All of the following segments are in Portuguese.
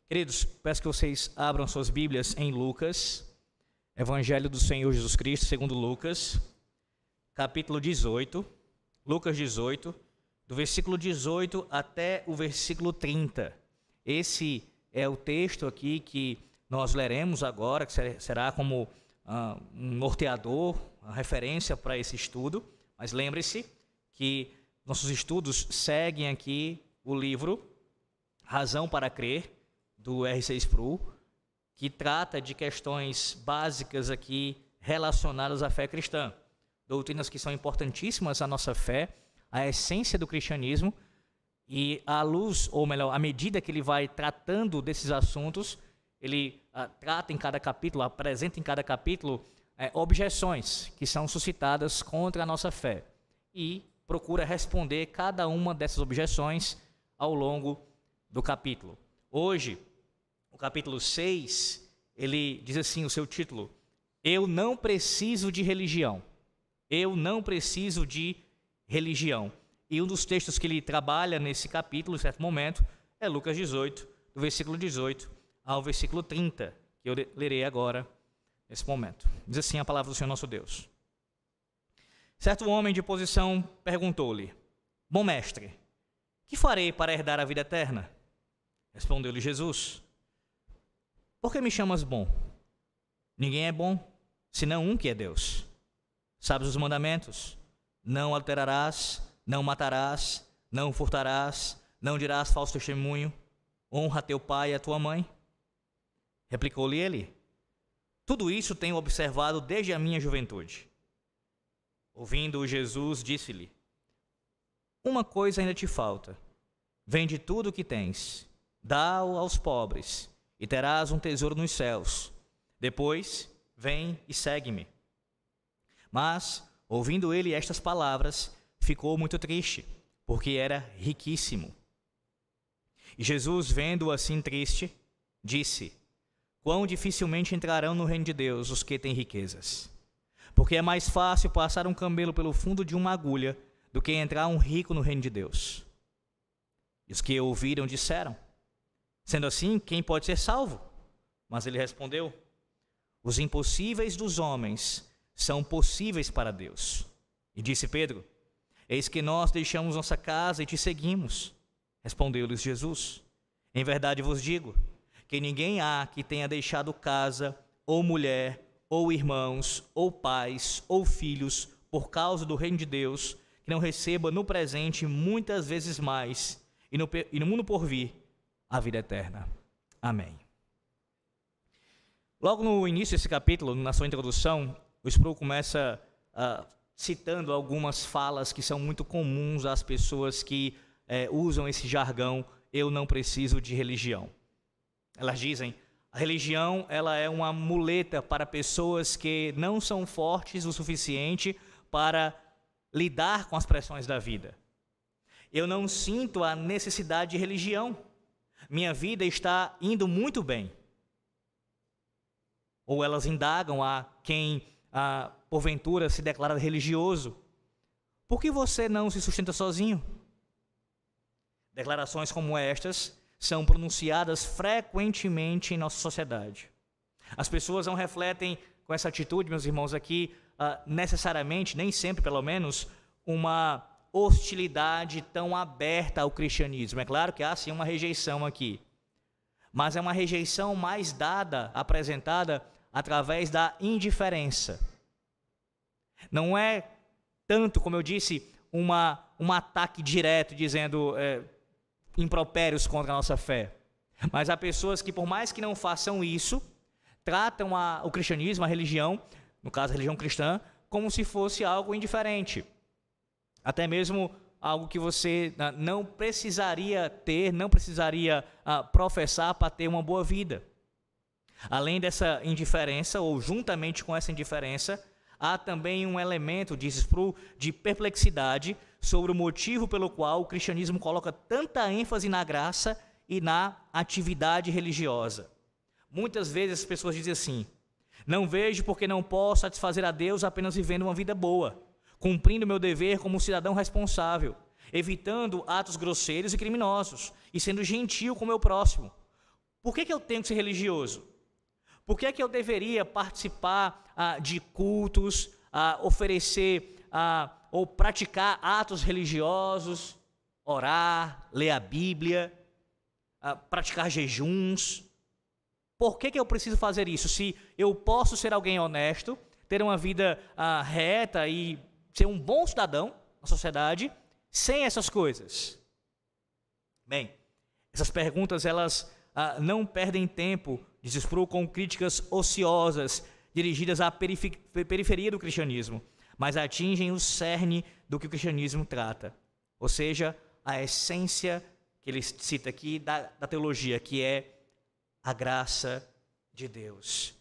Queridos, peço que vocês abram suas Bíblias em Lucas, Evangelho do Senhor Jesus Cristo, segundo Lucas, capítulo 18, Lucas 18, do versículo 18 até o versículo 30. Esse é o texto aqui que nós leremos agora, que será como um norteador, uma referência para esse estudo. Mas lembre-se que nossos estudos seguem aqui o livro Razão para Crer, do R.C. Sproul, que trata de questões básicas aqui relacionadas à fé cristã. Doutrinas que são importantíssimas à nossa fé, à essência do cristianismo, e à luz, ou melhor, à medida que ele vai tratando desses assuntos, ele trata em cada capítulo, apresenta em cada capítulo objeções que são suscitadas contra a nossa fé e procura responder cada uma dessas objeções ao longo do capítulo. Hoje, o capítulo 6, ele diz assim, o seu título: Eu não preciso de religião. Eu não preciso de religião. E um dos textos que ele trabalha nesse capítulo, em certo momento, é Lucas 18, do versículo 18 ao versículo 30, que eu lerei agora, nesse momento. Diz assim a palavra do Senhor nosso Deus. Certo homem de posição perguntou-lhe: Bom mestre, que farei para herdar a vida eterna? Respondeu-lhe Jesus: Por que me chamas bom? Ninguém é bom, senão um que é Deus. Sabes os mandamentos? Não adulterarás, não matarás, não furtarás, não dirás falso testemunho, honra teu pai e a tua mãe. Replicou-lhe ele: Tudo isso tenho observado desde a minha juventude. Ouvindo Jesus, disse-lhe: Uma coisa ainda te falta. Vende tudo o que tens, dá-o aos pobres, e terás um tesouro nos céus. Depois, vem e segue-me. Mas, ouvindo ele estas palavras, ficou muito triste, porque era riquíssimo. E Jesus, vendo-o assim triste, disse: Quão dificilmente entrarão no reino de Deus os que têm riquezas. Porque é mais fácil passar um camelo pelo fundo de uma agulha do que entrar um rico no reino de Deus. E os que ouviram disseram: Sendo assim, quem pode ser salvo? Mas ele respondeu: Os impossíveis dos homens são possíveis para Deus. E disse Pedro: Eis que nós deixamos nossa casa e te seguimos. Respondeu-lhes Jesus: Em verdade vos digo, que ninguém há que tenha deixado casa, ou mulher, ou irmãos, ou pais, ou filhos, por causa do reino de Deus, que não receba no presente muitas vezes mais, e no mundo por vir, a vida eterna. Amém. Logo no início desse capítulo, na sua introdução, o Sproul começa citando algumas falas que são muito comuns às pessoas que usam esse jargão: eu não preciso de religião. Elas dizem: a religião ela é uma muleta para pessoas que não são fortes o suficiente para lidar com as pressões da vida. Eu não sinto a necessidade de religião. Minha vida está indo muito bem. Ou elas indagam a quem, porventura, se declara religioso: por que você não se sustenta sozinho? Declarações como estas são pronunciadas frequentemente em nossa sociedade. As pessoas não refletem com essa atitude, meus irmãos, aqui, necessariamente, nem sempre pelo menos, uma hostilidade tão aberta ao cristianismo. É claro que há sim uma rejeição aqui, mas é uma rejeição mais apresentada através da indiferença. Não é tanto, como eu disse, um ataque direto dizendo impropérios contra a nossa fé, mas há pessoas que, por mais que não façam isso, tratam o cristianismo, a religião, no caso a religião cristã, como se fosse algo indiferente, até mesmo algo que você não precisaria ter, não precisaria professar para ter uma boa vida. Além dessa indiferença, ou juntamente com essa indiferença, há também um elemento, diz Sproul, de perplexidade sobre o motivo pelo qual o cristianismo coloca tanta ênfase na graça e na atividade religiosa. Muitas vezes as pessoas dizem assim: não vejo porque não posso satisfazer a Deus apenas vivendo uma vida boa, cumprindo meu dever como um cidadão responsável, evitando atos grosseiros e criminosos e sendo gentil com o meu próximo. Por que eu tenho que ser religioso? Por que eu deveria participar de cultos, oferecer ou praticar atos religiosos, orar, ler a Bíblia, praticar jejuns? Por que eu preciso fazer isso? Se eu posso ser alguém honesto, ter uma vida reta e ser um bom cidadão na sociedade, sem essas coisas? Bem, essas perguntas elas não perdem tempo de se expor com críticas ociosas dirigidas à periferia do cristianismo, mas atingem o cerne do que o cristianismo trata, ou seja, a essência que ele cita aqui da teologia, que é a graça de Deus.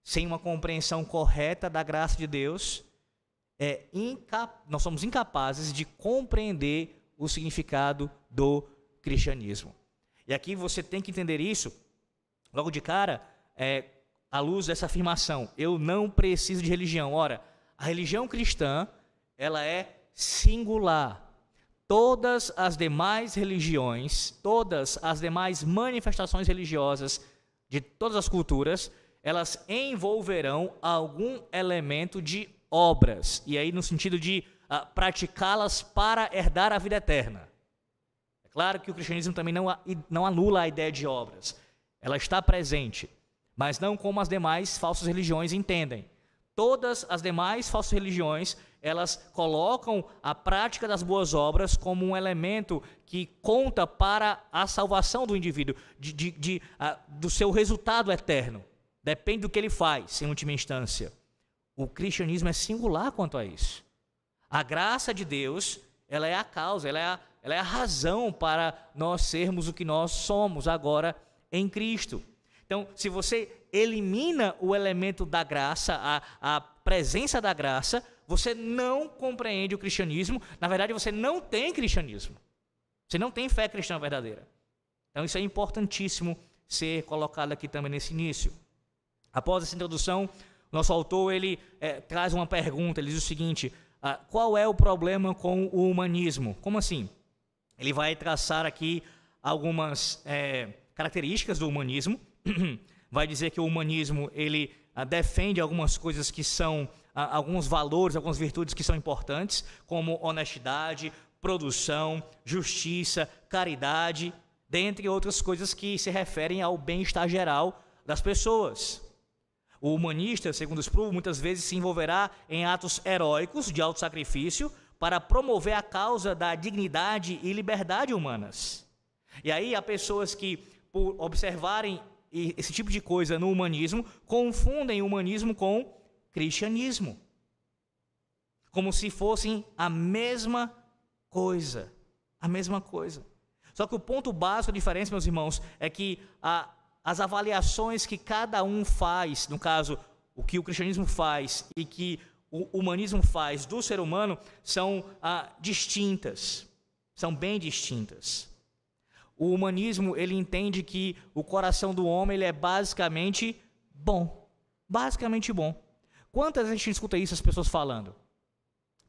Sem uma compreensão correta da graça de Deus, nós somos incapazes de compreender o significado do cristianismo. E aqui você tem que entender isso, logo de cara, à luz dessa afirmação: eu não preciso de religião. Ora, a religião cristã, ela é singular. Todas as demais religiões, todas as demais manifestações religiosas de todas as culturas, elas envolverão algum elemento de obras, e aí no sentido de praticá-las para herdar a vida eterna. É claro que o cristianismo também não anula a ideia de obras, ela está presente, mas não como as demais falsas religiões entendem. Todas as demais falsas religiões, elas colocam a prática das boas obras como um elemento que conta para a salvação do indivíduo, do seu resultado eterno. Depende do que ele faz, em última instância. O cristianismo é singular quanto a isso. A graça de Deus, ela é a causa, ela é a razão para nós sermos o que nós somos agora em Cristo. Então, se você elimina o elemento da graça, a presença da graça, você não compreende o cristianismo. Na verdade, você não tem cristianismo. Você não tem fé cristã verdadeira. Então, isso é importantíssimo ser colocado aqui também nesse início. Após essa introdução, nosso autor ele traz uma pergunta. Ele diz o seguinte: qual é o problema com o humanismo? Como assim? Ele vai traçar aqui algumas características do humanismo. Vai dizer que o humanismo ele defende algumas coisas que são alguns valores, algumas virtudes que são importantes, como honestidade, produção, justiça, caridade, dentre outras coisas que se referem ao bem-estar geral das pessoas. O humanista, segundo Sproul, muitas vezes se envolverá em atos heróicos de autossacrifício para promover a causa da dignidade e liberdade humanas. E aí há pessoas que, por observarem esse tipo de coisa no humanismo, confundem o humanismo com cristianismo, como se fossem a mesma coisa, Só que o ponto básico da diferença, meus irmãos, é que as avaliações que cada um faz, no caso, o que o cristianismo faz e que o humanismo faz do ser humano, são distintas, são bem distintas. O humanismo, ele entende que o coração do homem ele é basicamente bom. Quantas vezes a gente escuta isso, as pessoas falando?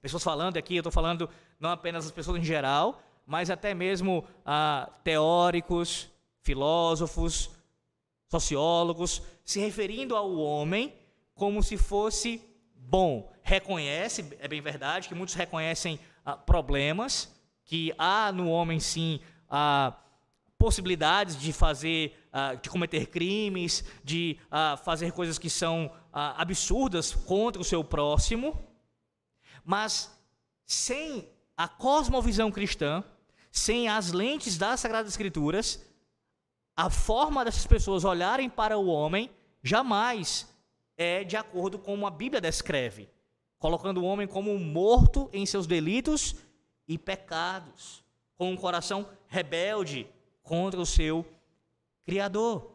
Pessoas falando aqui, eu estou falando não apenas as pessoas em geral, mas até mesmo teóricos, filósofos, sociólogos, se referindo ao homem como se fosse bom. Reconhece, é bem verdade, que muitos reconhecem problemas, que há no homem sim possibilidades de de cometer crimes, de fazer coisas que são absurdas contra o seu próximo, mas sem a cosmovisão cristã, sem as lentes das Sagradas Escrituras, a forma dessas pessoas olharem para o homem jamais é de acordo com como a Bíblia descreve, colocando o homem como morto em seus delitos e pecados, com um coração rebelde contra o seu Criador.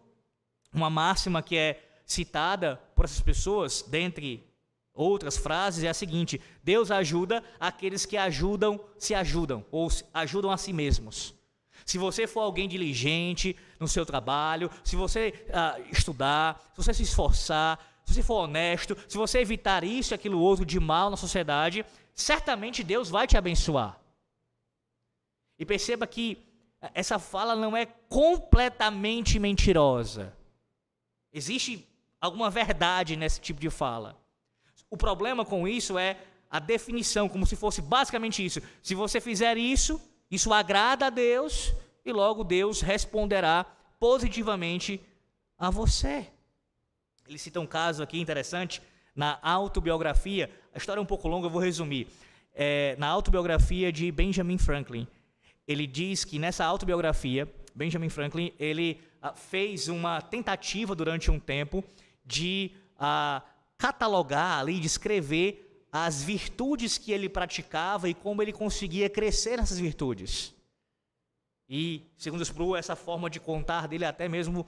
Uma máxima que é citada por essas pessoas, dentre outras frases, é a seguinte: Deus ajuda aqueles que se ajudam, ou ajudam a si mesmos. Se você for alguém diligente no seu trabalho, se você estudar, se você se esforçar, se você for honesto, se você evitar isso e aquilo outro de mal na sociedade, certamente Deus vai te abençoar. E perceba que essa fala não é completamente mentirosa. Existe alguma verdade nesse tipo de fala. O problema com isso é a definição, como se fosse basicamente isso. Se você fizer isso, isso agrada a Deus e logo Deus responderá positivamente a você. Ele cita um caso aqui interessante na autobiografia. A história é um pouco longa, eu vou resumir. Na autobiografia de Benjamin Franklin. Ele diz que nessa autobiografia, Benjamin Franklin, ele fez uma tentativa durante um tempo de catalogar ali, descrever as virtudes que ele praticava e como ele conseguia crescer nessas virtudes. E, segundo Sproul, essa forma de contar dele é até mesmo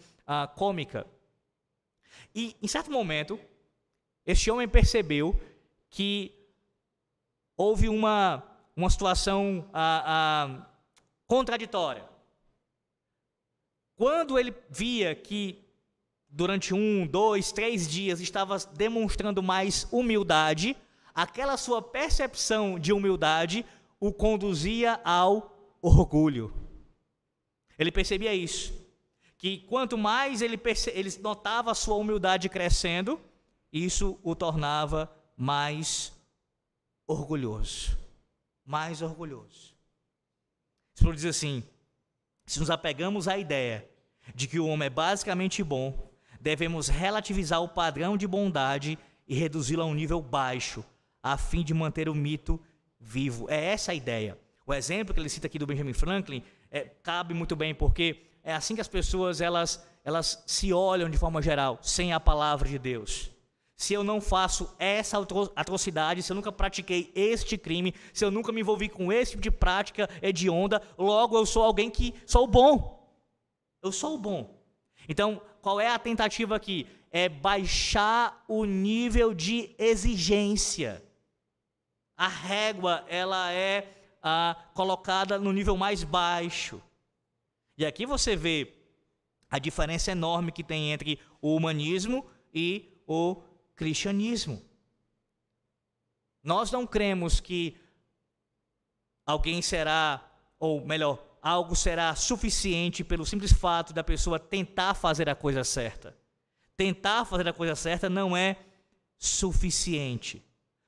cômica. E, em certo momento, este homem percebeu que houve uma situação contraditória. Quando ele via que durante 1, 2, 3 dias estava demonstrando mais humildade, aquela sua percepção de humildade o conduzia ao orgulho. Ele percebia isso, que quanto mais ele notava a sua humildade crescendo, isso o tornava mais orgulhoso. Mais orgulhoso. Sproul diz assim: se nos apegamos à ideia de que o homem é basicamente bom, devemos relativizar o padrão de bondade e reduzi-lo a um nível baixo, a fim de manter o mito vivo. É essa a ideia. O exemplo que ele cita aqui do Benjamin Franklin cabe muito bem, porque é assim que as pessoas elas se olham de forma geral, sem a palavra de Deus. Se eu não faço essa atrocidade, se eu nunca pratiquei este crime, se eu nunca me envolvi com esse tipo de prática hedionda, logo eu sou alguém que sou bom. Eu sou bom. Então, qual é a tentativa aqui? É baixar o nível de exigência. A régua, ela é colocada no nível mais baixo. E aqui você vê a diferença enorme que tem entre o humanismo e o cristianismo. Nós não cremos que alguém será, ou melhor, algo será suficiente pelo simples fato da pessoa tentar fazer a coisa certa. Tentar fazer a coisa certa não é suficiente.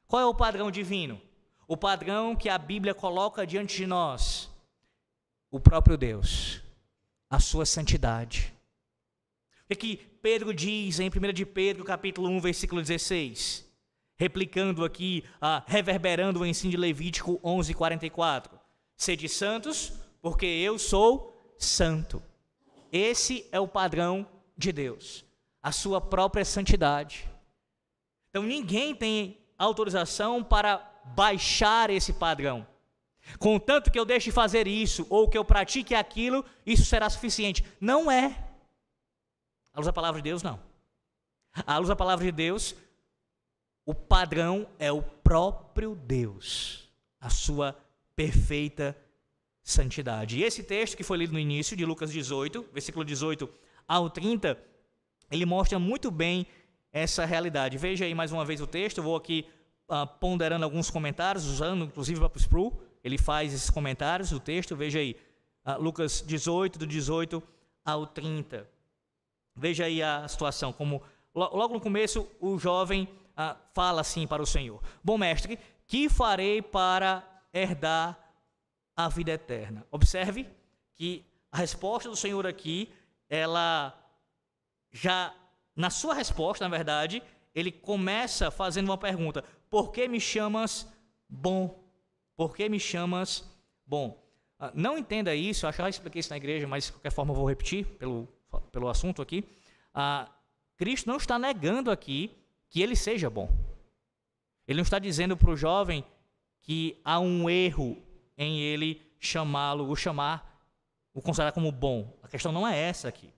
Qual é o padrão divino? O padrão que a Bíblia coloca diante de nós. O próprio Deus. A sua santidade. O que Pedro diz em 1 de Pedro, capítulo 1, versículo 16? Replicando aqui, reverberando o ensino de Levítico 11:44. Sede santos, porque eu sou santo. Esse é o padrão de Deus. A sua própria santidade. Então ninguém tem autorização para baixar esse padrão. Contanto que eu deixe de fazer isso, ou que eu pratique aquilo, isso será suficiente. Não é. À luz da palavra de Deus, não. À luz da palavra de Deus, o padrão é o próprio Deus, a sua perfeita santidade. E esse texto que foi lido no início, de Lucas 18, versículo 18 ao 30, ele mostra muito bem essa realidade. Veja aí mais uma vez o texto, eu vou aqui ponderando alguns comentários, usando inclusive o próprio Sproul, ele faz esses comentários do texto. Veja aí, Lucas 18, do 18 ao 30. Veja aí a situação, como logo no começo o jovem fala assim para o Senhor: bom mestre, que farei para herdar a vida eterna? Observe que a resposta do Senhor aqui, ela já, na sua resposta, na verdade, ele começa fazendo uma pergunta: por que me chamas bom? Por que me chamas bom? Não entenda isso, eu acho que eu já expliquei isso na igreja, mas de qualquer forma eu vou repetir pelo assunto aqui. Cristo não está negando aqui que ele seja bom. Ele não está dizendo para o jovem que há um erro em ele o considerar como bom. A questão não é essa aqui.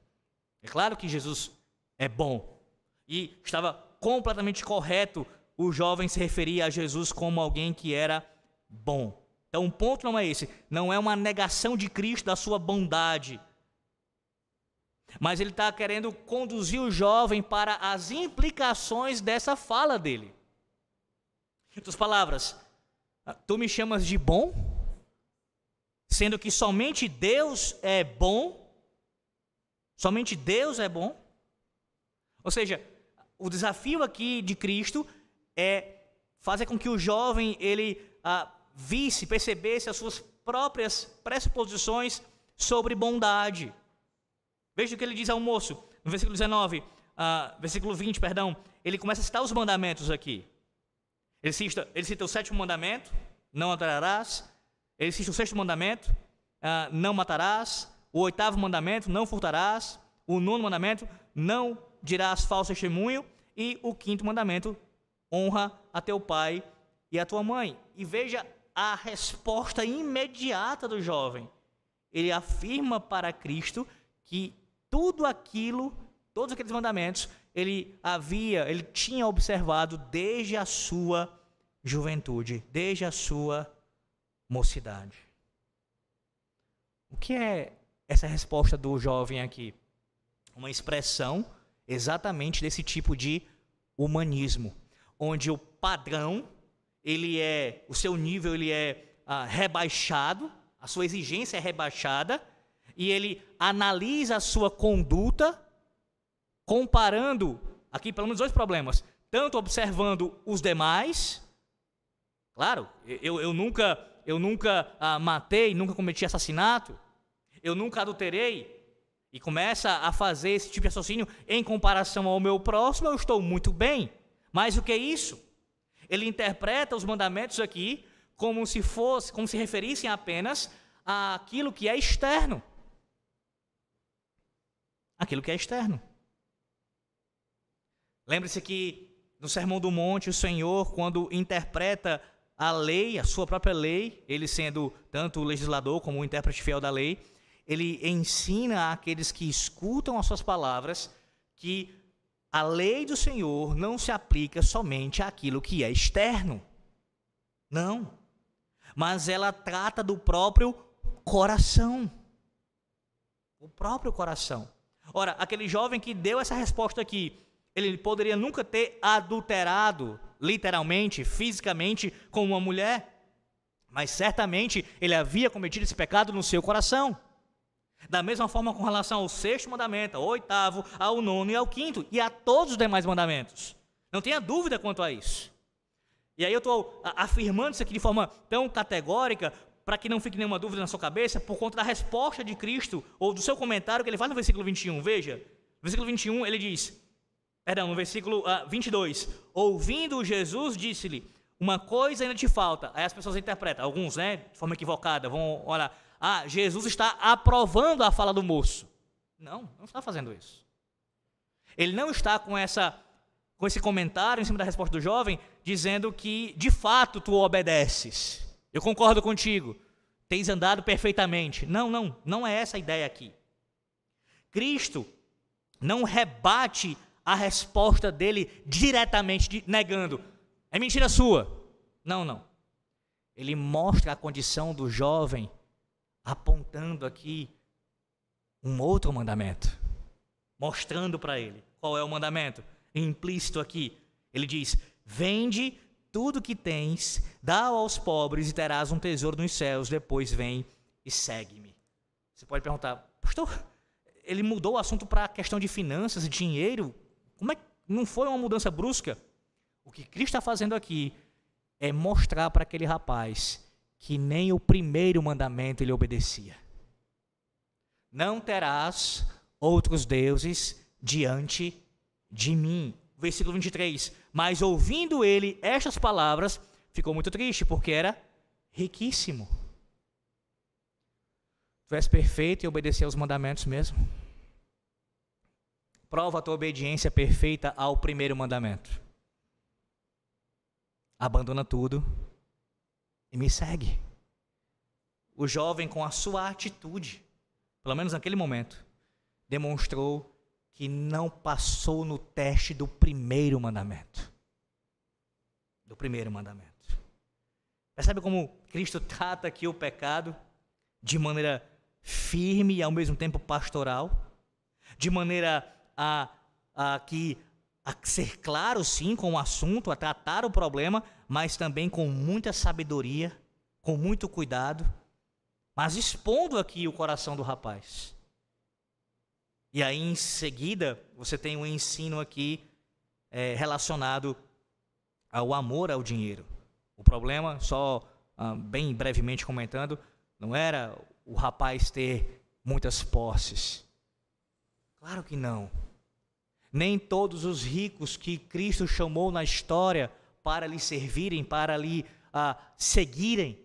É claro que Jesus é bom. E estava completamente correto o jovem se referir a Jesus como alguém que era bom. Então o ponto não é esse. Não é uma negação de Cristo da sua bondade. Mas ele está querendo conduzir o jovem para as implicações dessa fala dele. Em outras palavras, tu me chamas de bom? sendo que somente Deus é bom, somente Deus é bom. Ou seja, o desafio aqui de Cristo é fazer com que o jovem ele percebesse as suas próprias pressuposições sobre bondade. Veja o que ele diz ao moço, no versículo 19, versículo 20, perdão, ele começa a citar os mandamentos aqui. Ele cita o 7º mandamento, não adorarás. Ele cita o 6º mandamento, não matarás. O 8º mandamento, não furtarás. O 9º mandamento, não dirás falso testemunho. E o 5º mandamento, honra a teu pai e a tua mãe. E veja a resposta imediata do jovem. Ele afirma para Cristo que todos aqueles mandamentos, ele tinha observado desde a sua juventude, desde a sua mocidade. O que é essa resposta do jovem aqui? Uma expressão exatamente desse tipo de humanismo, onde o padrão, o seu nível ele é rebaixado, a sua exigência é rebaixada, e ele analisa a sua conduta, comparando, aqui pelo menos 2 problemas, tanto observando os demais, claro, eu nunca matei, nunca cometi assassinato, eu nunca adulterei, e começa a fazer esse tipo de raciocínio em comparação ao meu próximo, eu estou muito bem. Mas o que é isso? Ele interpreta os mandamentos aqui como se referissem apenas àquilo que é externo. Aquilo que é externo. Lembre-se que no Sermão do Monte, o Senhor, quando interpreta a lei, a sua própria lei, ele sendo tanto o legislador como o intérprete fiel da lei, ele ensina àqueles que escutam as suas palavras que a lei do Senhor não se aplica somente àquilo que é externo. Não. Mas ela trata do próprio coração. O próprio coração. Ora, aquele jovem que deu essa resposta aqui, ele poderia nunca ter adulterado, literalmente, fisicamente, com uma mulher, mas certamente ele havia cometido esse pecado no seu coração. Da mesma forma com relação ao 6º mandamento, ao 8º, ao 9º e ao 5º, e a todos os demais mandamentos. Não tenha dúvida quanto a isso. E aí eu estou afirmando isso aqui de forma tão categórica, para que não fique nenhuma dúvida na sua cabeça, por conta da resposta de Cristo, ou do seu comentário que ele faz no versículo 21. Veja, no versículo 21 ele diz, no versículo 22, ouvindo Jesus, disse-lhe, uma coisa ainda te falta. Aí as pessoas interpretam, alguns, de forma equivocada, vão olhar, Jesus está aprovando a fala do moço. Não está fazendo isso. Ele não está com esse comentário em cima da resposta do jovem, dizendo que de fato tu obedeces. Eu concordo contigo, tens andado perfeitamente. Não é essa a ideia aqui. Cristo não rebate a resposta dele diretamente, negando, é mentira sua. Não. Ele mostra a condição do jovem, apontando aqui um outro mandamento, mostrando para ele qual é o mandamento. Implícito aqui, ele diz, vende tudo que tens, dá aos pobres e terás um tesouro nos céus, depois vem e segue-me. Você pode perguntar, pastor, ele mudou o assunto para a questão de finanças e dinheiro? Como é que não foi uma mudança brusca? O que Cristo está fazendo aqui é mostrar para aquele rapaz que nem o 1º mandamento ele obedecia. Não terás outros deuses diante de mim. Versículo 23. Mas ouvindo ele estas palavras, ficou muito triste, porque era riquíssimo. Tu és perfeito e obedecer aos mandamentos mesmo? Prova a tua obediência perfeita ao 1º mandamento. Abandona tudo e me segue. O jovem, com a sua atitude, pelo menos naquele momento, demonstrou que não passou no teste do 1º mandamento. Do 1º mandamento. Percebe como Cristo trata aqui o pecado de maneira firme e ao mesmo tempo pastoral? De maneira a ser claro, sim, com o assunto, a tratar o problema, mas também com muita sabedoria, com muito cuidado. mas expondo aqui o coração do rapaz. E aí, em seguida, você tem um ensino aqui relacionado ao amor ao dinheiro. O problema, só bem brevemente comentando, não era o rapaz ter muitas posses. Claro que não. Nem todos os ricos que Cristo chamou na história para lhe servirem, para lhe seguirem,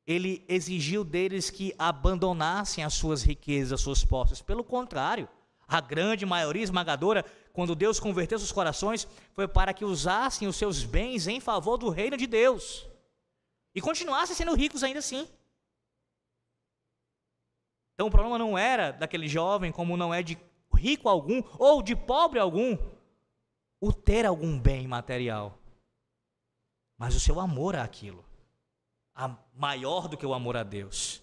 ele exigiu deles que abandonassem as suas riquezas, as suas posses. Pelo contrário, a grande maioria esmagadora, quando Deus converteu seus corações, foi para que usassem os seus bens em favor do reino de Deus e continuassem sendo ricos ainda assim. Então o problema não era daquele jovem, como não é de rico algum ou de pobre algum, o ter algum bem material, mas o seu amor àquilo, maior do que o amor a Deus.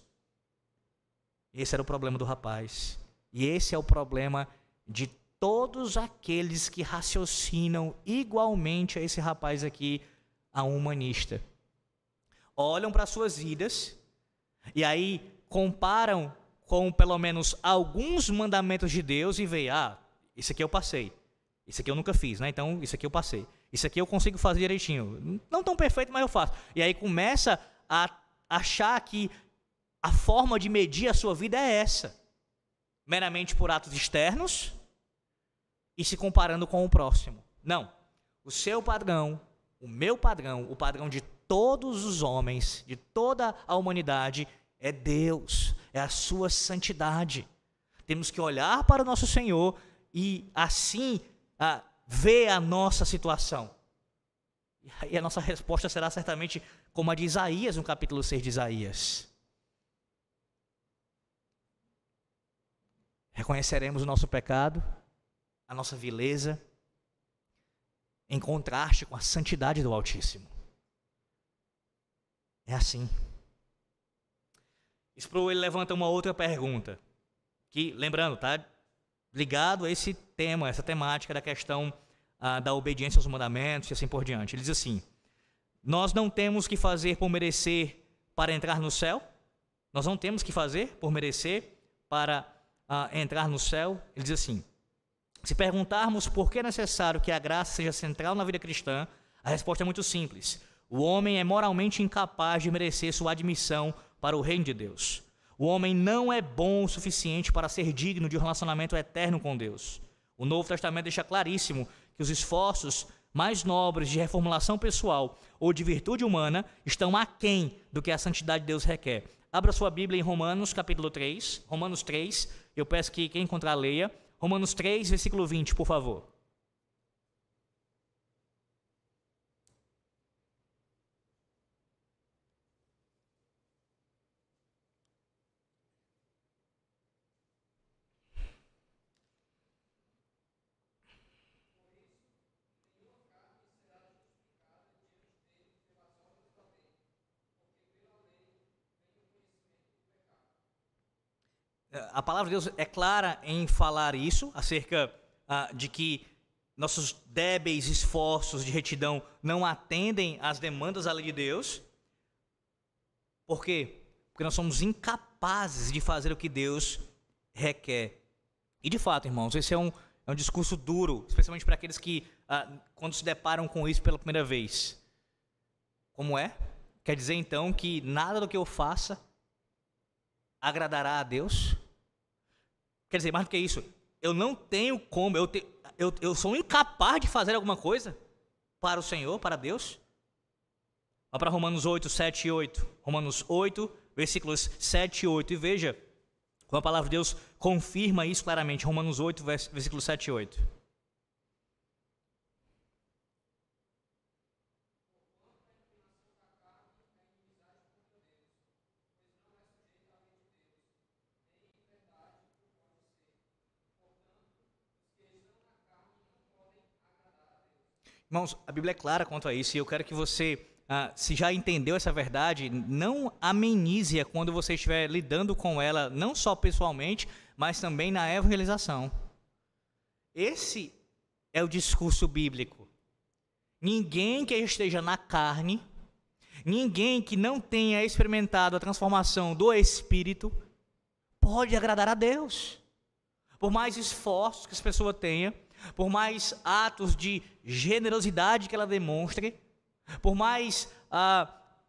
Esse era o problema do rapaz. E esse é o problema de todos aqueles que raciocinam igualmente a esse rapaz aqui, a um humanista. Olham para suas vidas e aí comparam com pelo menos alguns mandamentos de Deus e veem, isso aqui eu passei, isso aqui eu nunca fiz, né? Então isso aqui eu passei, isso aqui eu consigo fazer direitinho, não tão perfeito, mas eu faço. E aí começa a achar que a forma de medir a sua vida é essa, meramente por atos externos e se comparando com o próximo. Não, o seu padrão, o meu padrão, o padrão de todos os homens, de toda a humanidade, é Deus, é a sua santidade. Temos que olhar para o nosso Senhor e assim ver a nossa situação. E a nossa resposta será certamente como a de Isaías, no capítulo 6 de Isaías. Reconheceremos o nosso pecado, a nossa vileza, em contraste com a santidade do Altíssimo. É assim. Sproul, ele levanta uma outra pergunta, que, lembrando, está ligado a esse tema, essa temática da questão da obediência aos mandamentos e assim por diante. Ele diz assim: nós não temos que fazer por merecer para entrar no céu? Nós não temos que fazer por merecer para entrar no céu? Ele diz assim: se perguntarmos por que é necessário que a graça seja central na vida cristã, a resposta é muito simples. O homem é moralmente incapaz de merecer sua admissão para o reino de Deus. O homem não é bom o suficiente para ser digno de um relacionamento eterno com Deus. O Novo Testamento deixa claríssimo que os esforços mais nobres de reformulação pessoal ou de virtude humana estão aquém do que a santidade de Deus requer. Abra sua Bíblia em Romanos, capítulo 3. Romanos 3, eu peço que quem encontrar leia. Romanos 3, versículo 20, por favor. A palavra de Deus é clara em falar isso, acerca de que nossos débeis esforços de retidão não atendem às demandas da lei de Deus. Por quê? Porque nós somos incapazes de fazer o que Deus requer. E de fato, irmãos, esse é um discurso duro, especialmente para aqueles que, quando se deparam com isso pela primeira vez. Como é? Quer dizer então que nada do que eu faça agradará a Deus? Quer dizer, mais do que isso, eu não tenho como, eu sou incapaz de fazer alguma coisa para o Senhor, para Deus? Vá para Romanos 8, 7 e 8. Romanos 8, versículos 7 e 8. E veja como a palavra de Deus confirma isso claramente. Romanos 8, versículos 7 e 8. Irmãos, a Bíblia é clara quanto a isso, e eu quero que você, se já entendeu essa verdade, não amenize-a quando você estiver lidando com ela, não só pessoalmente, mas também na evangelização. Esse é o discurso bíblico. Ninguém que esteja na carne Ninguém que não tenha experimentado a transformação do Espírito pode agradar a Deus. Por mais esforços que essa pessoa tenha, por mais atos de generosidade que ela demonstre, por mais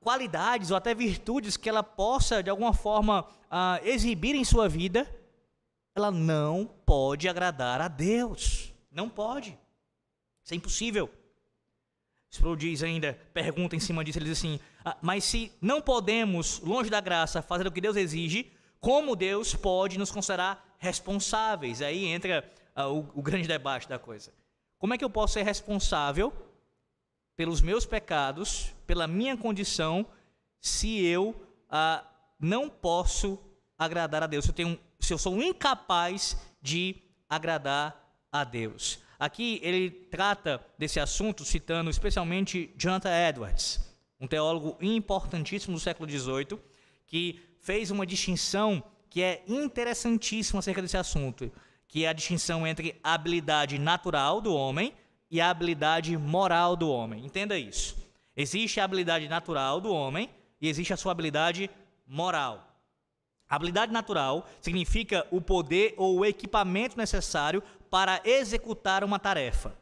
qualidades ou até virtudes que ela possa, de alguma forma, exibir em sua vida, ela não pode agradar a Deus. Não pode. Isso é impossível. Sproul diz ainda, pergunta em cima disso, ele diz assim, mas se não podemos, longe da graça, fazer o que Deus exige, como Deus pode nos considerar responsáveis? Aí entra o grande debate da coisa. Como é que eu posso ser responsável pelos meus pecados, pela minha condição, se eu não posso agradar a Deus? Se eu sou incapaz de agradar a Deus. Aqui ele trata desse assunto citando especialmente Jonathan Edwards, um teólogo importantíssimo do século XVIII, que fez uma distinção que é interessantíssima acerca desse assunto, que é a distinção entre a habilidade natural do homem e a habilidade moral do homem. Entenda isso. Existe a habilidade natural do homem e existe a sua habilidade moral. A habilidade natural significa o poder ou o equipamento necessário para executar uma tarefa.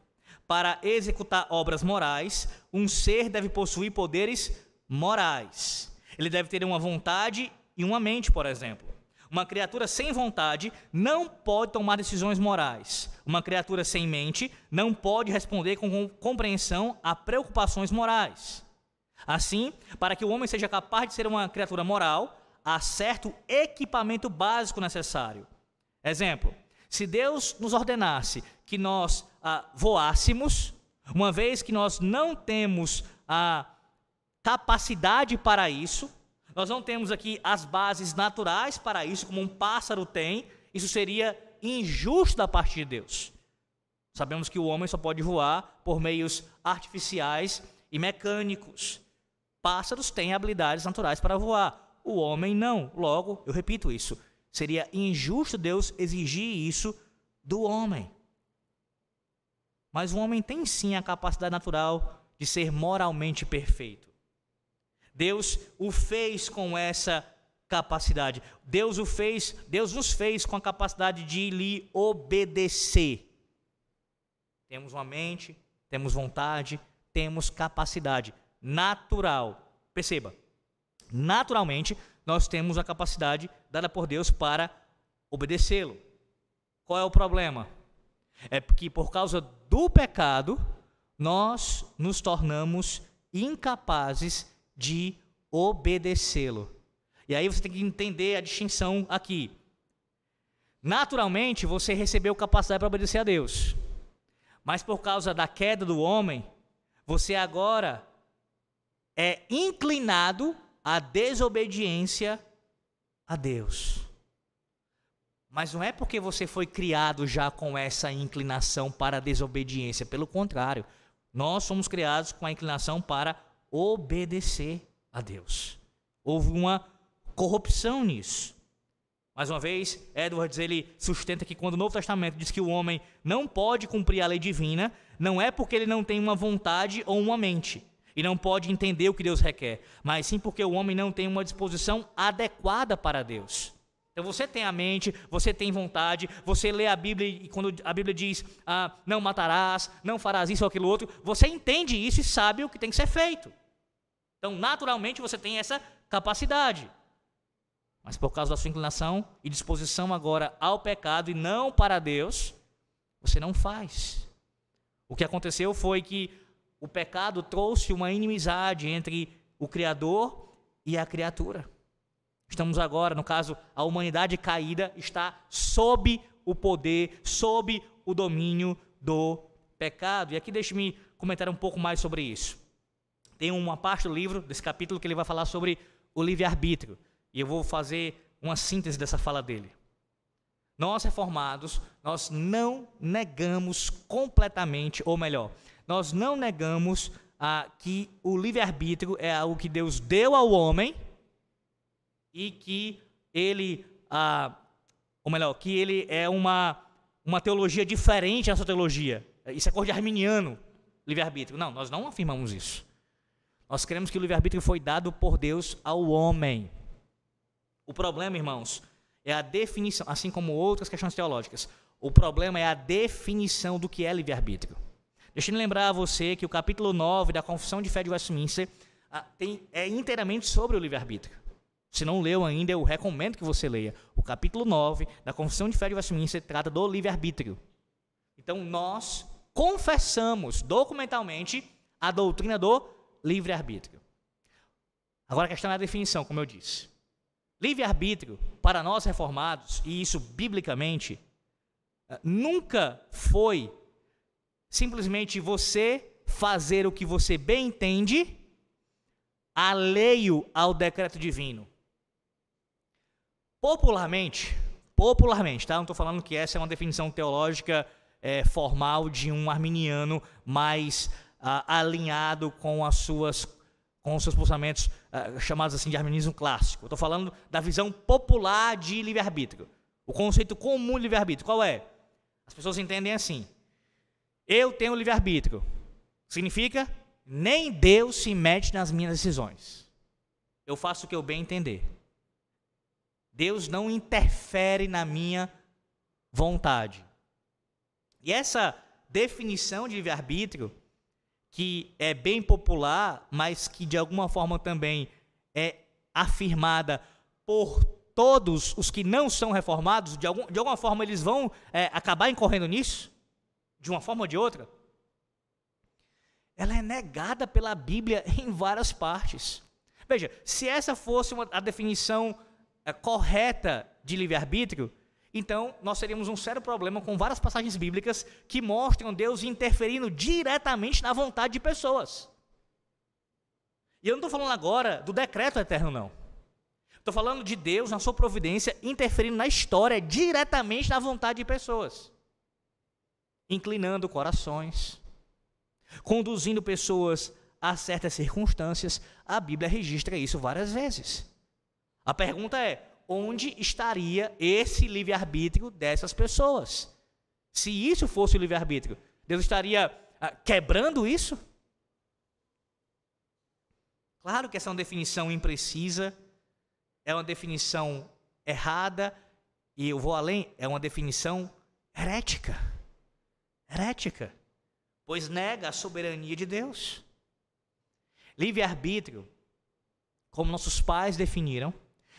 Para executar obras morais, um ser deve possuir poderes morais. Ele deve ter uma vontade e uma mente, por exemplo. Uma criatura sem vontade não pode tomar decisões morais. Uma criatura sem mente não pode responder com compreensão a preocupações morais. Assim, para que o homem seja capaz de ser uma criatura moral, há certo equipamento básico necessário. Exemplo, se Deus nos ordenasse que nós voássemos, uma vez que nós não temos a capacidade para isso, nós não temos aqui as bases naturais para isso, como um pássaro tem, isso seria injusto da parte de Deus. Sabemos que o homem só pode voar por meios artificiais e mecânicos. Pássaros têm habilidades naturais para voar, o homem não. Logo, eu repito isso, seria injusto Deus exigir isso do homem. Mas o homem tem sim a capacidade natural de ser moralmente perfeito. Deus o fez com essa capacidade. Deus nos fez com a capacidade de lhe obedecer. Temos uma mente, temos vontade, temos capacidade natural. Perceba, naturalmente nós temos a capacidade dada por Deus para obedecê-lo. Qual é o problema? É que por causa do pecado, nós nos tornamos incapazes de obedecê-lo. E aí você tem que entender a distinção aqui. Naturalmente, você recebeu capacidade para obedecer a Deus. Mas por causa da queda do homem, você agora é inclinado à desobediência a Deus. Mas não é porque você foi criado já com essa inclinação para a desobediência. Pelo contrário, nós somos criados com a inclinação para obedecer a Deus. Houve uma corrupção nisso. Mais uma vez, Edwards ele sustenta que quando o Novo Testamento diz que o homem não pode cumprir a lei divina, não é porque ele não tem uma vontade ou uma mente e não pode entender o que Deus requer, mas sim porque o homem não tem uma disposição adequada para Deus. Então você tem a mente, você tem vontade, você lê a Bíblia e quando a Bíblia diz não matarás, não farás isso ou aquilo outro, você entende isso e sabe o que tem que ser feito. Então naturalmente você tem essa capacidade. Mas por causa da sua inclinação e disposição agora ao pecado e não para Deus, você não faz. O que aconteceu foi que o pecado trouxe uma inimizade entre o Criador e a criatura. Estamos agora, no caso, a humanidade caída está sob o poder, sob o domínio do pecado. E aqui deixe-me comentar um pouco mais sobre isso. Tem uma parte do livro, desse capítulo, que ele vai falar sobre o livre-arbítrio. E eu vou fazer uma síntese dessa fala dele. Nós, reformados, nós não negamos completamente, ou melhor, nós não negamos que o livre-arbítrio é algo que Deus deu ao homem e que ele, ou melhor, que ele é uma teologia diferente da sua teologia. Isso é coisa de arminiano, livre-arbítrio. Não, nós não afirmamos isso. Nós cremos que o livre-arbítrio foi dado por Deus ao homem. O problema, irmãos, é a definição, assim como outras questões teológicas, o problema é a definição do que é livre-arbítrio. Deixa eu lembrar a você que o capítulo 9 da Confissão de Fé de Westminster é inteiramente sobre o livre-arbítrio. Se não leu ainda, eu recomendo que você leia. O capítulo 9 da Confissão de Fé de Westminster trata do livre-arbítrio. Então, nós confessamos documentalmente a doutrina do livre-arbítrio. Agora a questão é a definição, como eu disse. Livre-arbítrio, para nós reformados, e isso biblicamente, nunca foi simplesmente você fazer o que você bem entende, alheio ao decreto divino. Popularmente, tá? Não estou falando que essa é uma definição teológica formal de um arminiano mais alinhado com os seus pensamentos chamados assim de arminianismo clássico. Estou falando da visão popular de livre-arbítrio. O conceito comum de livre-arbítrio, qual é? As pessoas entendem assim: eu tenho livre-arbítrio. Significa, nem Deus se mete nas minhas decisões. Eu faço o que eu bem entender. Deus não interfere na minha vontade. E essa definição de livre-arbítrio, que é bem popular, mas que de alguma forma também é afirmada por todos os que não são reformados, de alguma forma eles vão acabar incorrendo nisso, de uma forma ou de outra, ela é negada pela Bíblia em várias partes. Veja, se essa fosse a definição correta de livre-arbítrio, então nós teríamos um sério problema com várias passagens bíblicas que mostram Deus interferindo diretamente na vontade de pessoas. E eu não estou falando agora do decreto eterno, não. Estou falando de Deus, na sua providência, interferindo na história diretamente na vontade de pessoas. Inclinando corações, conduzindo pessoas a certas circunstâncias. A Bíblia registra isso várias vezes. A pergunta é: onde estaria esse livre-arbítrio dessas pessoas? Se isso fosse o livre-arbítrio, Deus estaria quebrando isso? Claro que essa é uma definição imprecisa, é uma definição errada, e eu vou além, é uma definição herética. Herética, pois nega a soberania de Deus. Livre-arbítrio, como nossos pais definiram,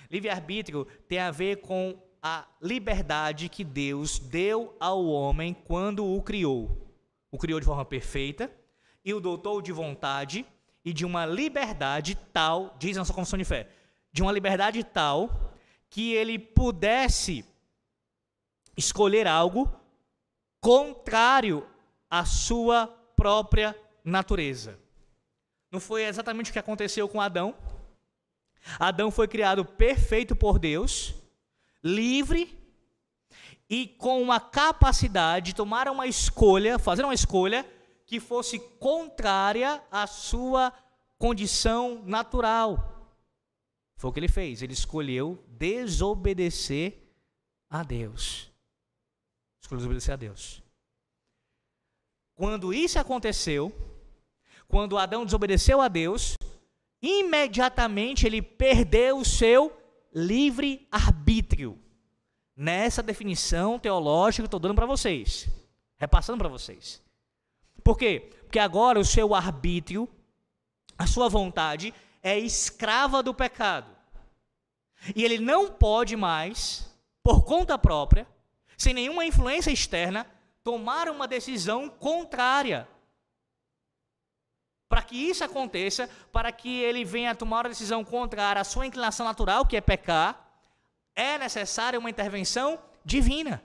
livre-arbítrio tem a ver com a liberdade que Deus deu ao homem quando o criou. O criou de forma perfeita e o dotou de vontade e de uma liberdade tal, diz a nossa confissão de fé, de uma liberdade tal que ele pudesse escolher algo contrário à sua própria natureza. Não foi exatamente o que aconteceu com Adão? Adão foi criado perfeito por Deus, livre e com uma capacidade de tomar uma escolha, fazer uma escolha que fosse contrária à sua condição natural. Foi o que ele fez, ele escolheu desobedecer a Deus. Escolheu desobedecer a Deus. Quando isso aconteceu, quando Adão desobedeceu a Deus, imediatamente ele perdeu o seu livre-arbítrio. Nessa definição teológica que eu estou dando para vocês, repassando para vocês. Por quê? Porque agora o seu arbítrio, a sua vontade, é escrava do pecado. E ele não pode mais, por conta própria, sem nenhuma influência externa, tomar uma decisão contrária. Para que isso aconteça, para que ele venha a tomar uma decisão contrária à sua inclinação natural, que é pecar, é necessária uma intervenção divina.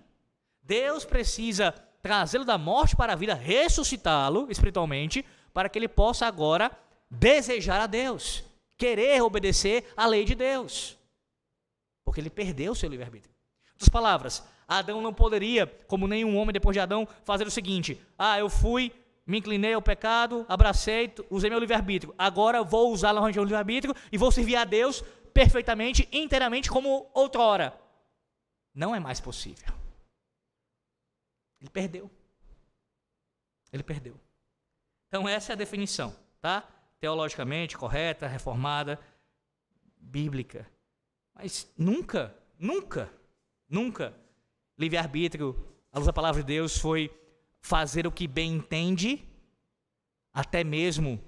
Deus precisa trazê-lo da morte para a vida, ressuscitá-lo espiritualmente, para que ele possa agora desejar a Deus, querer obedecer à lei de Deus, porque ele perdeu o seu livre-arbítrio. Em outras palavras, Adão não poderia, como nenhum homem depois de Adão, fazer o seguinte: eu fui, me inclinei ao pecado, abracei, usei meu livre-arbítrio, agora vou usar o meu livre-arbítrio e vou servir a Deus perfeitamente, inteiramente, como outrora. Não é mais possível. Ele perdeu. Ele perdeu. Então essa é a definição, tá? teologicamente correta, reformada, bíblica. Mas nunca, livre-arbítrio, à luz da palavra de Deus, foi fazer o que bem entende, até mesmo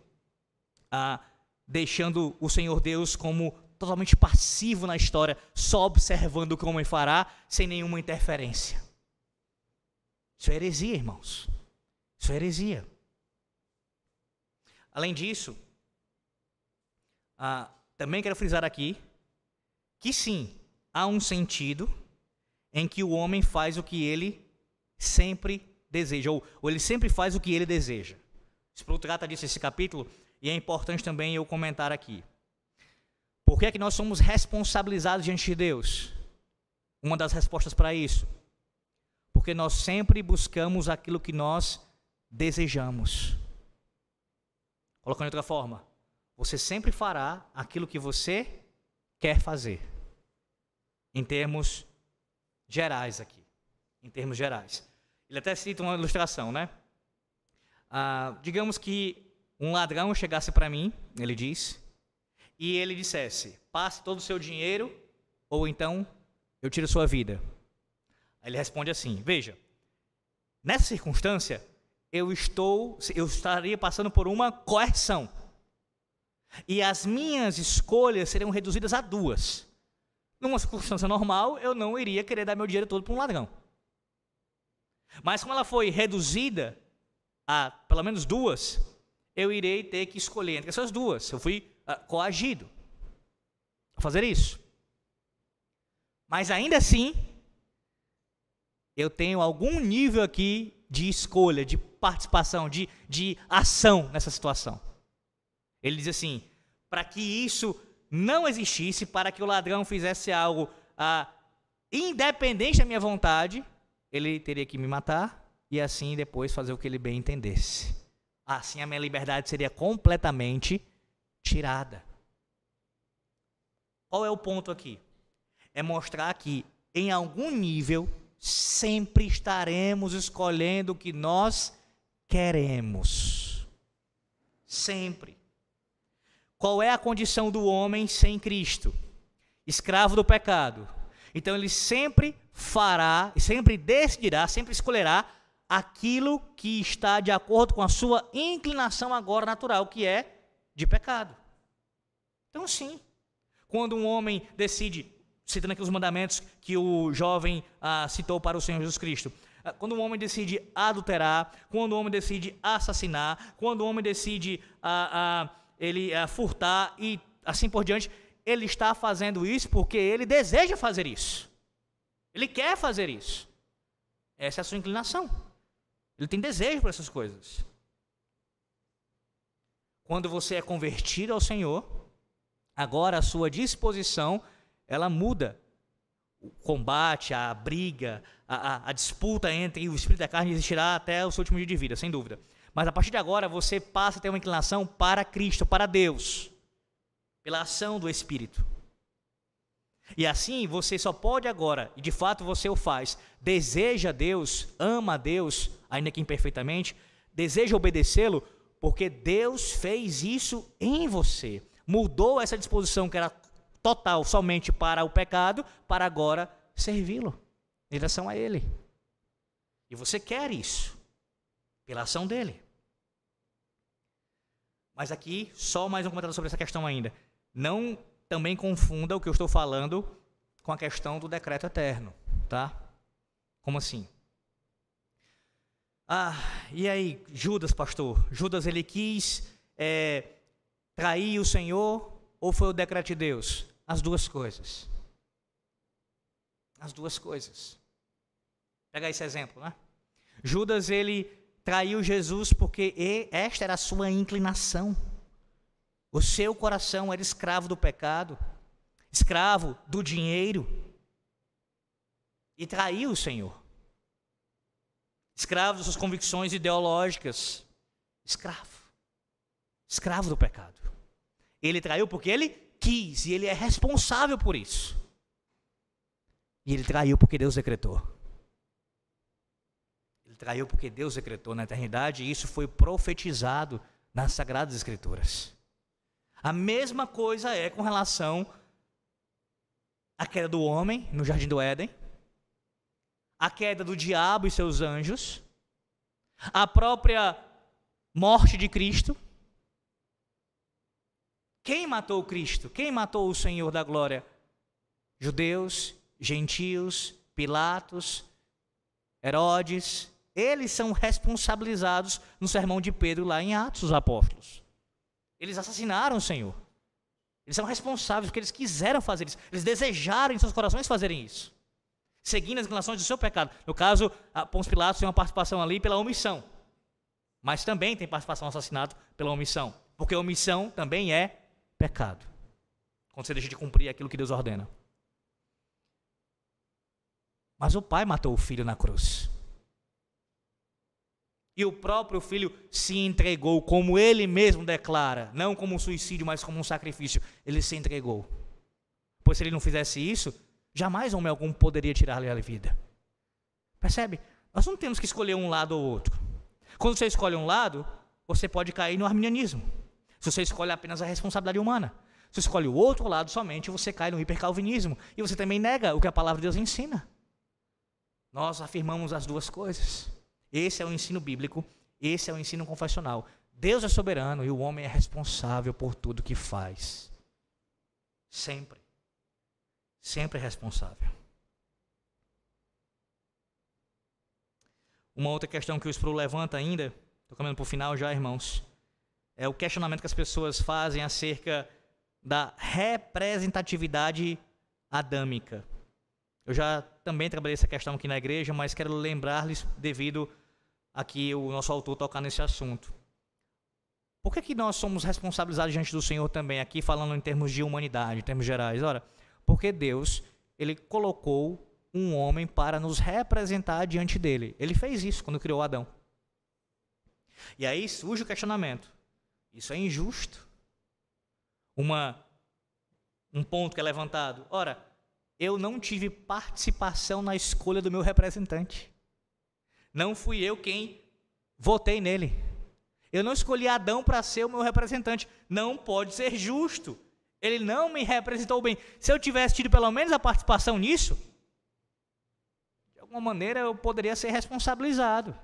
deixando o Senhor Deus como totalmente passivo na história, só observando o que o homem fará, sem nenhuma interferência. Isso é heresia, irmãos. Isso é heresia. Além disso, também quero frisar aqui que sim, há um sentido em que o homem faz o que ele sempre deseja, ou ele sempre faz o que ele deseja. Sproul trata disso nesse capítulo, e é importante também eu comentar aqui. Por que é que nós somos responsabilizados diante de Deus? Uma das respostas para isso. Porque nós sempre buscamos aquilo que nós desejamos. Colocando de outra forma, você sempre fará aquilo que você quer fazer. Em termos gerais aqui. Em termos gerais. Ele até cita uma ilustração, né? Digamos que um ladrão chegasse para mim, ele diz, e ele dissesse, passe todo o seu dinheiro, ou então eu tiro sua vida. Aí ele responde assim, veja, nessa circunstância, eu estaria passando por uma coerção. E as minhas escolhas seriam reduzidas a 2. Numa circunstância normal, eu não iria querer dar meu dinheiro todo para um ladrão. Mas como ela foi reduzida a pelo menos 2, eu irei ter que escolher entre essas 2. Eu fui coagido a fazer isso. Mas ainda assim, eu tenho algum nível aqui de escolha, de participação, de ação nessa situação. Ele diz assim, para que isso não existisse, para que o ladrão fizesse algo independente da minha vontade, ele teria que me matar e assim depois fazer o que ele bem entendesse. Assim a minha liberdade seria completamente tirada. Qual é o ponto aqui? É mostrar que em algum nível sempre estaremos escolhendo o que nós queremos. Sempre. Qual é a condição do homem sem Cristo? Escravo do pecado. Então ele sempre fará, sempre decidirá, sempre escolherá aquilo que está de acordo com a sua inclinação agora natural, que é de pecado. Então sim, quando um homem decide, citando aqui os mandamentos que o jovem citou para o Senhor Jesus Cristo, quando um homem decide adulterar, quando o homem decide assassinar, quando o homem decide furtar e assim por diante, ele está fazendo isso porque ele deseja fazer isso. Ele quer fazer isso. Essa é a sua inclinação. Ele tem desejo por essas coisas. Quando você é convertido ao Senhor, agora a sua disposição, ela muda. O combate, a briga, a disputa entre o espírito e a carne existirá até o seu último dia de vida, sem dúvida. Mas a partir de agora você passa a ter uma inclinação para Cristo, para Deus, pela ação do Espírito. E assim você só pode agora, e de fato você o faz, deseja Deus, ama a Deus, ainda que imperfeitamente, deseja obedecê-lo, porque Deus fez isso em você. Mudou essa disposição que era total somente para o pecado, para agora servi-lo, em direção a Ele. E você quer isso, pela ação dEle. Mas aqui, só mais um comentário sobre essa questão ainda. Não também confunda o que eu estou falando com a questão do decreto eterno, tá? Como assim? E aí, Judas, pastor? Judas, ele quis trair o Senhor ou foi o decreto de Deus? As duas coisas. As duas coisas. Pega esse exemplo, né? Judas, ele traiu Jesus porque esta era a sua inclinação. O seu coração era escravo do pecado, escravo do dinheiro, e traiu o Senhor. Escravo das suas convicções ideológicas, escravo do pecado. Ele traiu porque ele quis, e ele é responsável por isso. E ele traiu porque Deus decretou. Ele traiu porque Deus decretou na eternidade, e isso foi profetizado nas Sagradas Escrituras. A mesma coisa é com relação à queda do homem no Jardim do Éden, a queda do diabo e seus anjos, a própria morte de Cristo. Quem matou Cristo? Quem matou o Senhor da glória? Judeus, gentios, Pilatos, Herodes. Eles são responsabilizados no sermão de Pedro lá em Atos dos Apóstolos. Eles assassinaram o Senhor. Eles são responsáveis porque eles quiseram fazer isso. Eles desejaram em seus corações fazerem isso, seguindo as inclinações do seu pecado. No caso, Pôncio Pilatos tem uma participação ali pela omissão, mas também tem participação no assassinato pela omissão, porque omissão também é pecado, quando você deixa de cumprir aquilo que Deus ordena. Mas o pai matou o filho na cruz. E o próprio filho se entregou, como ele mesmo declara, não como um suicídio, mas como um sacrifício. Ele se entregou. Pois se ele não fizesse isso, jamais homem algum poderia tirar-lhe a vida. Percebe? Nós não temos que escolher um lado ou outro. Quando você escolhe um lado, você pode cair no arminianismo. Se você escolhe apenas a responsabilidade humana. Se você escolhe o outro lado somente, você cai no hipercalvinismo. E você também nega o que a palavra de Deus ensina. Nós afirmamos as duas coisas. Esse é o ensino bíblico, esse é o ensino confessional. Deus é soberano e o homem é responsável por tudo que faz. Sempre. Sempre é responsável. Uma outra questão que o Sproul levanta ainda, estou caminhando para o final já, irmãos, é o questionamento que as pessoas fazem acerca da representatividade adâmica. Eu já também trabalhei essa questão aqui na igreja, mas quero lembrar-lhes, devido a que o nosso autor tocar nesse assunto. Por que nós somos responsabilizados diante do Senhor também, aqui falando em termos de humanidade, em termos gerais? Ora, porque Deus, Ele colocou um homem para nos representar diante dele. Ele fez isso quando criou Adão. E aí surge o questionamento. Isso é injusto? Um ponto que é levantado. Ora, eu não tive participação na escolha do meu representante. Não fui eu quem votei nele. Eu não escolhi Adão para ser o meu representante. Não pode ser justo. Ele não me representou bem. Se eu tivesse tido pelo menos a participação nisso, de alguma maneira eu poderia ser responsabilizado.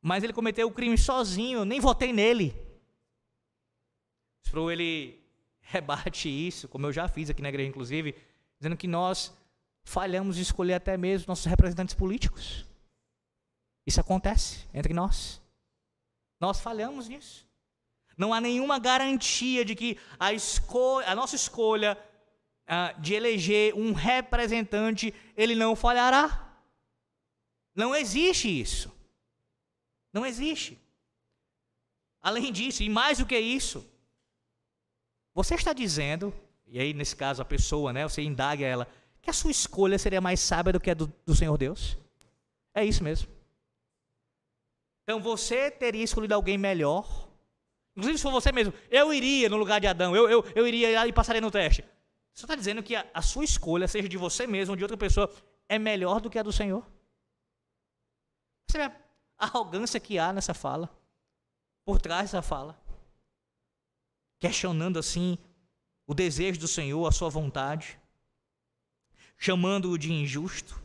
Mas ele cometeu o crime sozinho, eu nem votei nele. Sproul, ele rebate isso, como eu já fiz aqui na igreja, inclusive, dizendo que nós falhamos em escolher até mesmo nossos representantes políticos. Isso acontece entre nós. Nós falhamos nisso. Não há nenhuma garantia de que a nossa escolha de eleger um representante, ele não falhará. Não existe isso. Não existe. Além disso, e mais do que isso, você está dizendo, e aí nesse caso a pessoa, você indaga ela, que a sua escolha seria mais sábia do que a do Senhor Deus? É isso mesmo. Então você teria escolhido alguém melhor. Inclusive se for você mesmo, eu iria no lugar de Adão, eu iria e passaria no teste. Você está dizendo que a sua escolha, seja de você mesmo ou de outra pessoa, é melhor do que a do Senhor? Você vê a arrogância que há nessa fala, por trás dessa fala, questionando assim o desejo do Senhor, a sua vontade, chamando-o de injusto,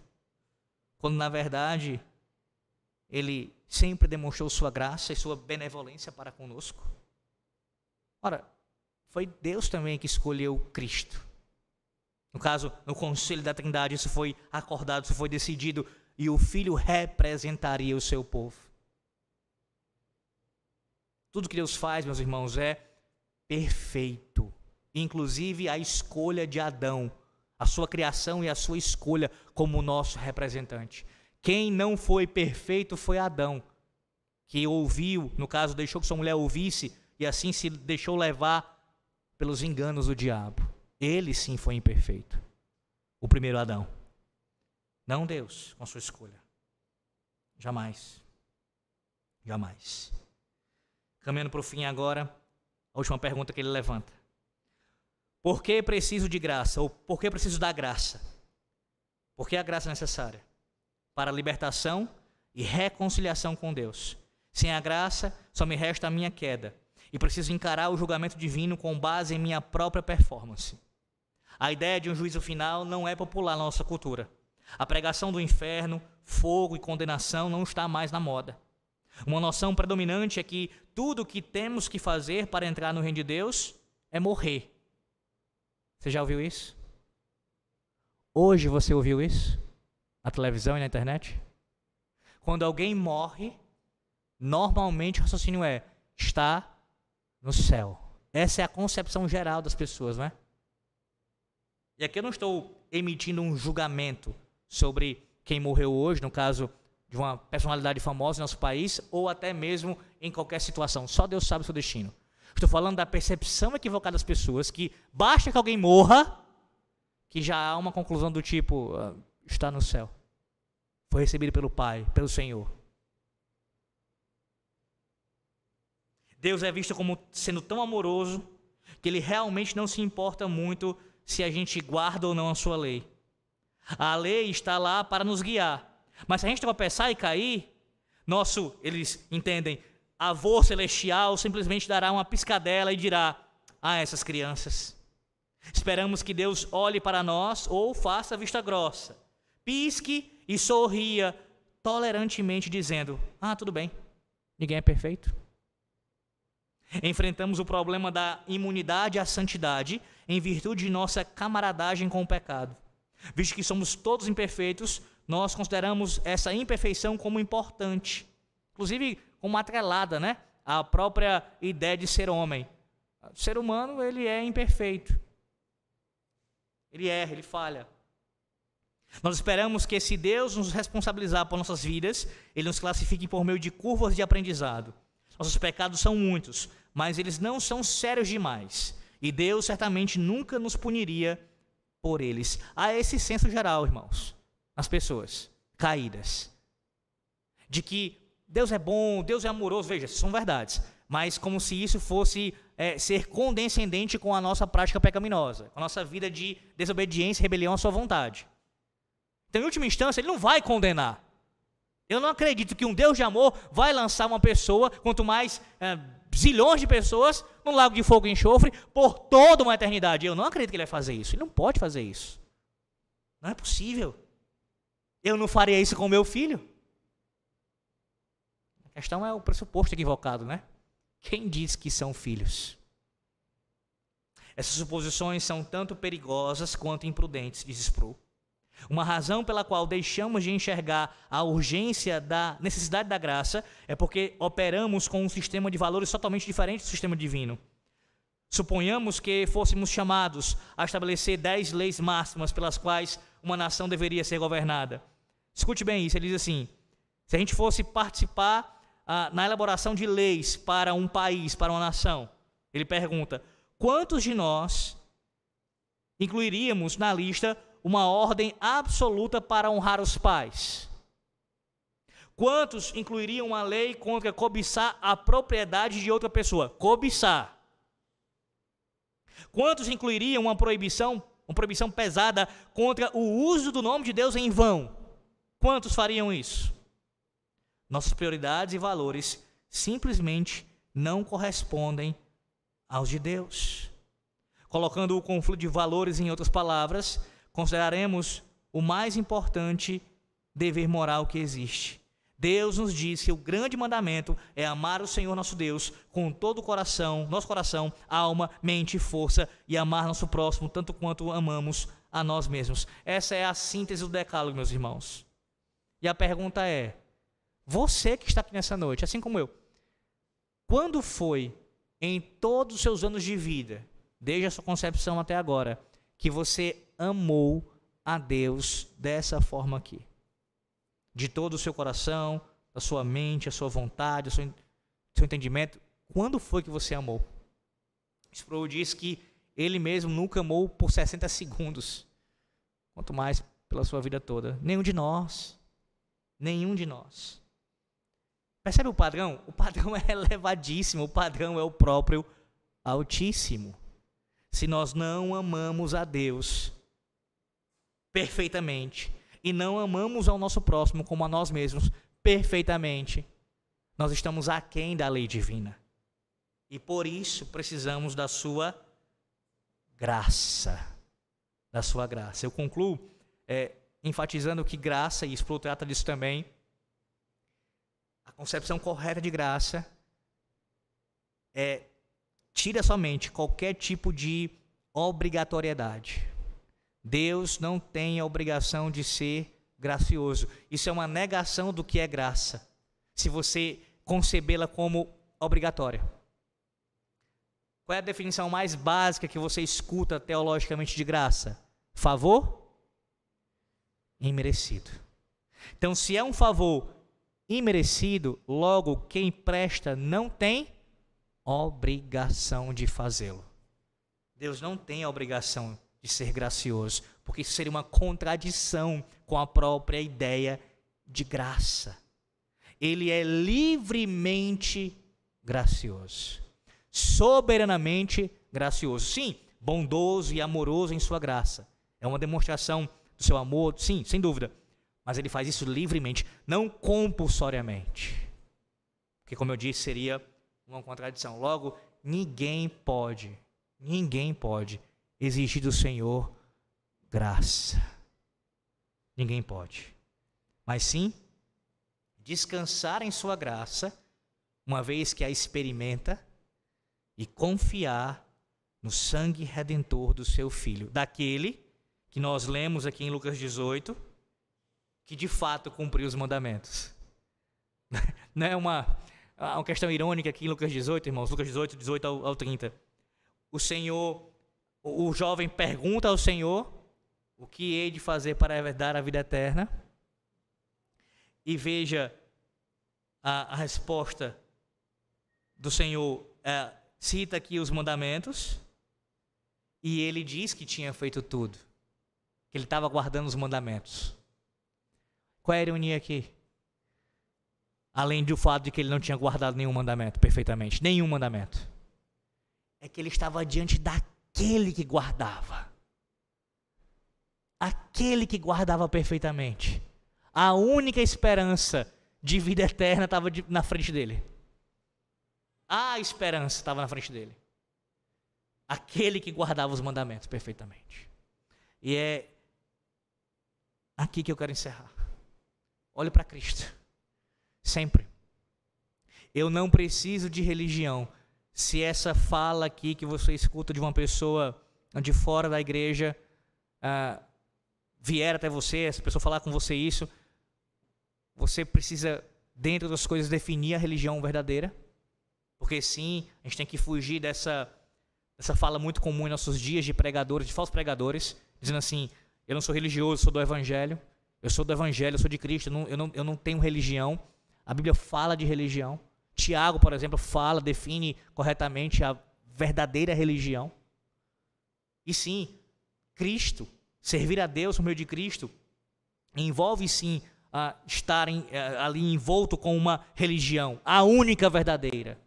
quando na verdade Ele sempre demonstrou sua graça e sua benevolência para conosco. Ora, foi Deus também que escolheu Cristo. No caso, no Conselho da Trindade, isso foi acordado, isso foi decidido, e o Filho representaria o seu povo. Tudo que Deus faz, meus irmãos, é perfeito. Inclusive a escolha de Adão, a sua criação e a sua escolha como nosso representante. Quem não foi perfeito foi Adão, que ouviu, no caso, deixou que sua mulher ouvisse, e assim se deixou levar pelos enganos do diabo. Ele sim foi imperfeito. O primeiro Adão. Não Deus, com sua escolha. Jamais. Jamais. Caminhando para o fim agora, a última pergunta que ele levanta. Por que preciso de graça? Ou por que preciso da graça? Por que a graça é necessária? Para a libertação e reconciliação com Deus. Sem a graça, só me resta a minha queda. e preciso encarar o julgamento divino com base em minha própria performance. A ideia de um juízo final não é popular na nossa cultura. A pregação do inferno, fogo e condenação não está mais na moda. Uma noção predominante é que tudo o que temos que fazer para entrar no reino de Deus é morrer. Você já ouviu isso? Hoje você ouviu isso? Na televisão e na internet? Quando alguém morre, normalmente o raciocínio é: está no céu. Essa é a concepção geral das pessoas, não é? E aqui eu não estou emitindo um julgamento sobre quem morreu hoje, no caso de uma personalidade famosa em nosso país, ou até mesmo em qualquer situação. Só Deus sabe o seu destino. Estou falando da percepção equivocada das pessoas, que basta que alguém morra, que já há uma conclusão do tipo: está no céu. Foi recebido pelo Pai, pelo Senhor. Deus é visto como sendo tão amoroso que Ele realmente não se importa muito se a gente guarda ou não a sua lei. A lei está lá para nos guiar. Mas se a gente tropeçar e cair, eles entendem, avô celestial simplesmente dará uma piscadela e dirá: essas crianças. Esperamos que Deus olhe para nós ou faça vista grossa, pisque e sorria tolerantemente dizendo: tudo bem, ninguém é perfeito. Enfrentamos o problema da imunidade à santidade em virtude de nossa camaradagem com o pecado. Visto que somos todos imperfeitos, nós consideramos essa imperfeição como importante, inclusive como atrelada, né, à própria ideia de ser homem. O ser humano, ele é imperfeito. Ele erra, ele falha. Nós esperamos que, se Deus nos responsabilizar por nossas vidas, Ele nos classifique por meio de curvas de aprendizado. Nossos pecados são muitos, mas eles não são sérios demais. E Deus certamente nunca nos puniria por eles. Há esse senso geral, irmãos, nas pessoas caídas, de que Deus é bom, Deus é amoroso. Veja, são verdades, mas como se isso fosse ser condescendente com a nossa prática pecaminosa, com a nossa vida de desobediência e rebelião à sua vontade. Então, em última instância, Ele não vai condenar. Eu não acredito que um Deus de amor vai lançar uma pessoa, quanto mais zilhões de pessoas, num lago de fogo e enxofre por toda uma eternidade. Eu não acredito que Ele vai fazer isso. Ele não pode fazer isso. Não é possível. Eu não faria isso com o meu filho. A questão é o pressuposto equivocado, né? Quem diz que são filhos? Essas suposições são tanto perigosas quanto imprudentes, diz Sproul. Uma razão pela qual deixamos de enxergar a urgência da necessidade da graça é porque operamos com um sistema de valores totalmente diferente do sistema divino. Suponhamos que fôssemos chamados a estabelecer 10 leis máximas pelas quais uma nação deveria ser governada. Escute bem isso, ele diz assim: se a gente fosse participar na elaboração de leis para um país, para uma nação, ele pergunta: quantos de nós incluiríamos na lista uma ordem absoluta para honrar os pais? Quantos incluiriam uma lei contra cobiçar a propriedade de outra pessoa? Cobiçar. Quantos incluiriam uma proibição pesada contra o uso do nome de Deus em vão? Quantos fariam isso? Nossas prioridades e valores simplesmente não correspondem aos de Deus. Colocando o conflito de valores em outras palavras, consideraremos o mais importante dever moral que existe. Deus nos diz que o grande mandamento é amar o Senhor nosso Deus com todo o coração, nosso coração, alma, mente e força, e amar nosso próximo tanto quanto amamos a nós mesmos. Essa é a síntese do decálogo, meus irmãos. E a pergunta é: você que está aqui nessa noite, assim como eu, quando foi em todos os seus anos de vida, desde a sua concepção até agora, que você amou a Deus dessa forma aqui? De todo o seu coração, da sua mente, a sua vontade, o seu entendimento. Quando foi que você amou? Sproul diz que ele mesmo nunca amou por 60 segundos. Quanto mais pela sua vida toda. Nenhum de nós. Nenhum de nós. Percebe o padrão? O padrão é elevadíssimo. O padrão é o próprio Altíssimo. Se nós não amamos a Deus perfeitamente e não amamos ao nosso próximo como a nós mesmos perfeitamente, nós estamos aquém da lei divina. E por isso precisamos da sua graça. Da sua graça. Eu concluo enfatizando que graça, e Sproul trata disso também, a concepção correta de graça tira somente qualquer tipo de obrigatoriedade. Deus não tem a obrigação de ser gracioso. Isso é uma negação do que é graça, se você concebê-la como obrigatória. Qual é a definição mais básica que você escuta teologicamente de graça? Favor imerecido. Então, se é um favor imerecido, logo quem presta não tem obrigação de fazê-lo. Deus não tem a obrigação de ser gracioso, porque isso seria uma contradição com a própria ideia de graça. Ele é livremente gracioso, soberanamente gracioso. Sim, bondoso e amoroso em sua graça. É uma demonstração do seu amor, sim, sem dúvida. Mas ele faz isso livremente, não compulsoriamente. Porque, como eu disse, seria uma contradição. Logo, ninguém pode exigir do Senhor graça. Ninguém pode. Mas sim, descansar em sua graça, uma vez que a experimenta, e confiar no sangue redentor do seu Filho, daquele que nós lemos aqui em Lucas 18, que de fato cumpriu os mandamentos. Não é uma questão irônica aqui em Lucas 18, irmãos, Lucas 18 ao 30. O jovem pergunta ao Senhor o que hei de fazer para herdar a vida eterna, e veja a resposta do Senhor, cita aqui os mandamentos, e ele diz que tinha feito tudo, que ele estava guardando os mandamentos. Qual é a ironia aqui? Além do fato de que ele não tinha guardado nenhum mandamento perfeitamente, nenhum mandamento, é que ele estava diante daquele que guardava. Aquele que guardava perfeitamente. A única esperança de vida eterna estava na frente dele. A esperança estava na frente dele. Aquele que guardava os mandamentos perfeitamente. E é aqui que eu quero encerrar. Olhe para Cristo. Sempre. Eu não preciso de religião. Se essa fala aqui que você escuta de uma pessoa de fora da igreja vier até você, essa pessoa falar com você isso, você precisa, dentro das coisas, definir a religião verdadeira. Porque sim, a gente tem que fugir dessa fala muito comum em nossos dias de pregadores, de falsos pregadores, dizendo assim: eu não sou religioso, sou do Evangelho, eu sou do Evangelho, eu sou de Cristo, eu não tenho religião. A Bíblia fala de religião. Tiago, por exemplo, define corretamente a verdadeira religião. E sim, Cristo, servir a Deus por meio de Cristo, envolve sim estar ali envolto com uma religião, a única verdadeira,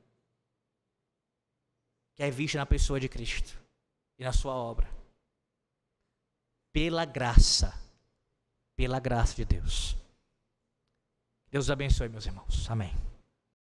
que é vista na pessoa de Cristo e na sua obra. Pela graça de Deus. Deus os abençoe, meus irmãos. Amém.